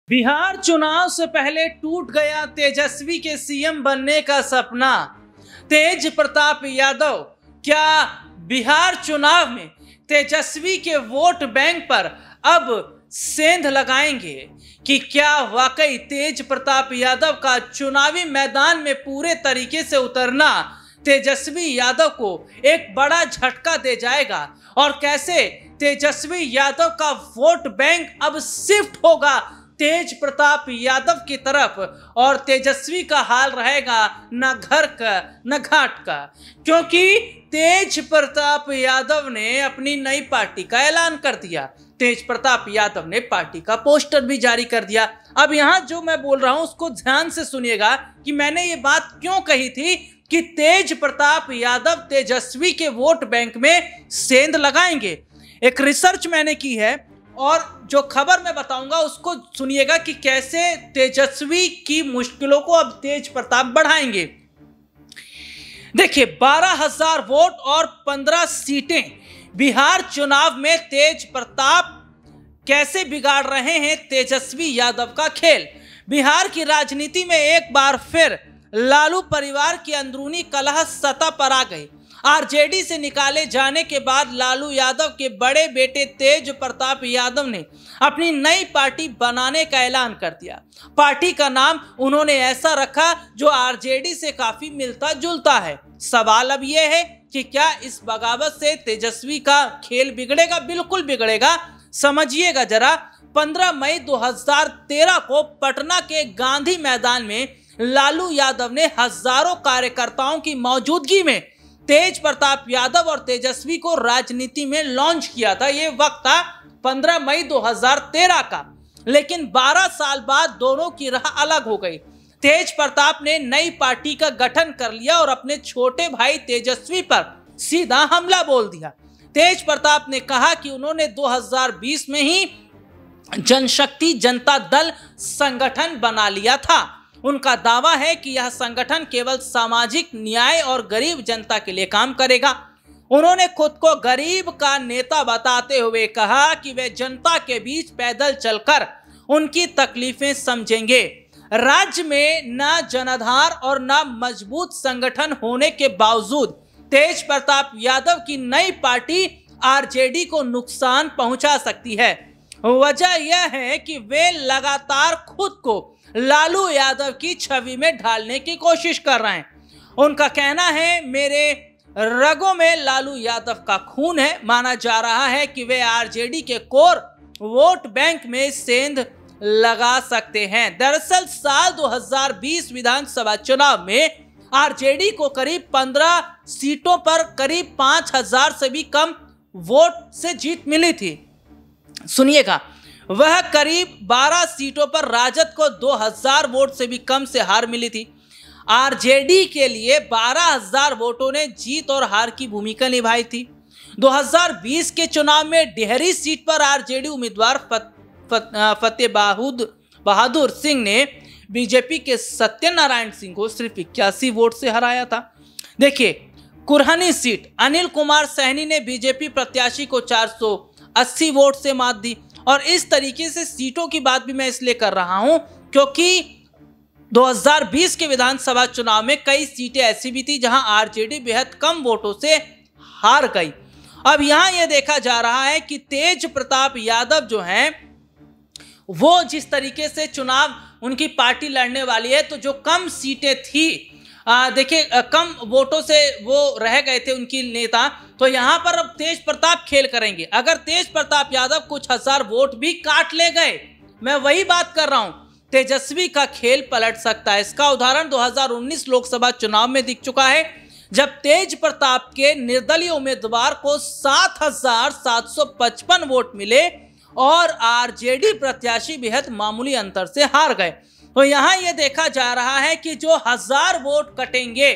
बिहार चुनाव से पहले टूट गया तेजस्वी के सीएम बनने का सपना। तेज प्रताप यादव क्या बिहार चुनाव में तेजस्वी के वोट बैंक पर अब सेंध लगाएंगे कि क्या वाकई तेज प्रताप यादव का चुनावी मैदान में पूरे तरीके से उतरना तेजस्वी यादव को एक बड़ा झटका दे जाएगा और कैसे तेजस्वी यादव का वोट बैंक अब शिफ्ट होगा तेज प्रताप यादव की तरफ और तेजस्वी का हाल रहेगा न घर का न घाट का, क्योंकि तेज प्रताप यादव ने अपनी नई पार्टी का ऐलान कर दिया। तेज प्रताप यादव ने पार्टी का पोस्टर भी जारी कर दिया। अब यहाँ जो मैं बोल रहा हूं उसको ध्यान से सुनिएगा कि मैंने ये बात क्यों कही थी कि तेज प्रताप यादव तेजस्वी के वोट बैंक में सेंध लगाएंगे। एक रिसर्च मैंने की है और जो खबर मैं बताऊंगा उसको सुनिएगा कि कैसे तेजस्वी की मुश्किलों को अब तेज प्रताप बढ़ाएंगे। देखिए, 12,000 वोट और 15 सीटें, बिहार चुनाव में तेज प्रताप कैसे बिगाड़ रहे हैं तेजस्वी यादव का खेल। बिहार की राजनीति में एक बार फिर लालू परिवार की अंदरूनी कलह सतह पर आ गई। आरजेडी से निकाले जाने के बाद लालू यादव के बड़े बेटे तेज प्रताप यादव ने अपनी नई पार्टी बनाने का ऐलान कर दिया। पार्टी का नाम उन्होंने ऐसा रखा जो आरजेडी से काफी मिलता जुलता है। सवाल अब यह है कि क्या इस बगावत से तेजस्वी का खेल बिगड़ेगा? बिल्कुल बिगड़ेगा। समझिएगा जरा, 15 मई 2013 को पटना के गांधी मैदान में लालू यादव ने हजारों कार्यकर्ताओं की मौजूदगी में तेज प्रताप यादव और तेजस्वी को राजनीति में लॉन्च किया था। ये वक्त था 15 मई 2013 का, लेकिन 12 साल बाद दोनों की राह अलग हो गई। तेज प्रताप ने नई पार्टी का गठन कर लिया और अपने छोटे भाई तेजस्वी पर सीधा हमला बोल दिया। तेज प्रताप ने कहा कि उन्होंने 2020 में ही जनशक्ति जनता दल संगठन बना लिया था। उनका दावा है कि यह संगठन केवल सामाजिक न्याय और गरीब जनता के लिए काम करेगा। उन्होंने खुद को गरीब का नेता बताते हुए कहा कि वे जनता के बीच पैदल चलकर उनकी तकलीफें समझेंगे। राज्य में न जनाधार और न मजबूत संगठन होने के बावजूद तेज प्रताप यादव की नई पार्टी आरजेडी को नुकसान पहुंचा सकती है। वजह यह है कि वे लगातार खुद को लालू यादव की छवि में ढालने की कोशिश कर रहे हैं। उनका कहना है, मेरे रगों में लालू यादव का खून है। माना जा रहा है कि वे आरजेडी के कोर वोट बैंक में सेंध लगा सकते हैं। दरअसल साल 2020 विधानसभा चुनाव में आरजेडी को करीब 15 सीटों पर करीब 5,000 से भी कम वोट से जीत मिली थी। सुनिएगा, वह करीब 12 सीटों पर राजद को 2,000 वोट से भी कम से हार मिली थी। आरजेडी के लिए 12,000 वोटों ने जीत और हार की भूमिका निभाई थी। 2020 के चुनाव में डेहरी सीट पर आरजेडी उम्मीदवार फतेह बहादुर सिंह ने बीजेपी के सत्यनारायण सिंह को सिर्फ 81 वोट से हराया था। देखिए, कुरहनी सीट अनिल कुमार सहनी ने बीजेपी प्रत्याशी को 480 वोट से मात दी। और इस तरीके से सीटों की बात भी मैं इसलिए कर रहा हूं क्योंकि 2020 के विधानसभा चुनाव में कई सीटें ऐसी भी थी जहां आरजेडी बेहद कम वोटों से हार गई। अब यहां यह देखा जा रहा है कि तेज प्रताप यादव जो हैं वो जिस तरीके से चुनाव उनकी पार्टी लड़ने वाली है, तो जो कम सीटें थी, देखिए कम वोटों से वो रह गए थे उनकी नेता, तो यहाँ पर अब तेज प्रताप खेल करेंगे। अगर तेज प्रताप यादव कुछ हजार वोट भी काट ले गए, मैं वही बात कर रहा हूँ, तेजस्वी का खेल पलट सकता है। इसका उदाहरण 2019 लोकसभा चुनाव में दिख चुका है, जब तेज प्रताप के निर्दलीय उम्मीदवार को 7,755 वोट मिले और आरजेडी प्रत्याशी बेहद मामूली अंतर से हार गए। तो यहाँ यह देखा जा रहा है कि जो 1000 वोट कटेंगे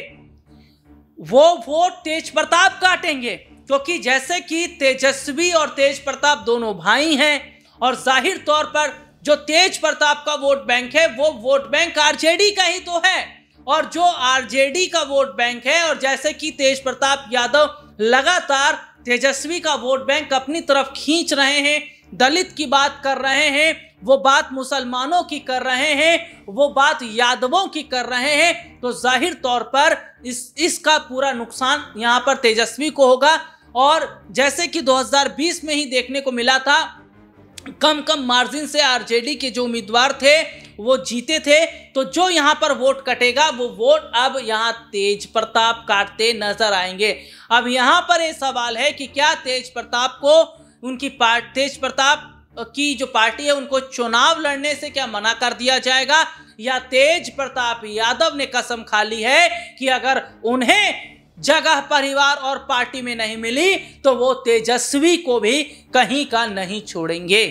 वो वोट तेज प्रताप काटेंगे, क्योंकि जैसे कि तेजस्वी और तेज प्रताप दोनों भाई हैं और जाहिर तौर पर जो तेज प्रताप का वोट बैंक है वो वोट बैंक आरजेडी का ही तो है, और जो आरजेडी का वोट बैंक है और जैसे कि तेज प्रताप यादव लगातार तेजस्वी का वोट बैंक अपनी तरफ खींच रहे हैं, दलित की बात कर रहे हैं, वो बात मुसलमानों की कर रहे हैं, वो बात यादवों की कर रहे हैं, तो जाहिर तौर पर इसका पूरा नुकसान यहाँ पर तेजस्वी को होगा। और जैसे कि 2020 में ही देखने को मिला था, कम मार्जिन से आरजेडी के जो उम्मीदवार थे वो जीते थे, तो जो यहाँ पर वोट कटेगा वो वोट अब यहाँ तेज प्रताप काटते नजर आएंगे। अब यहाँ पर ये सवाल है कि क्या तेज प्रताप को तेज प्रताप की जो पार्टी है उनको चुनाव लड़ने से क्या मना कर दिया जाएगा, या तेज प्रताप यादव ने कसम खा ली है कि अगर उन्हें जगह परिवार और पार्टी में नहीं मिली तो वो तेजस्वी को भी कहीं का नहीं छोड़ेंगे।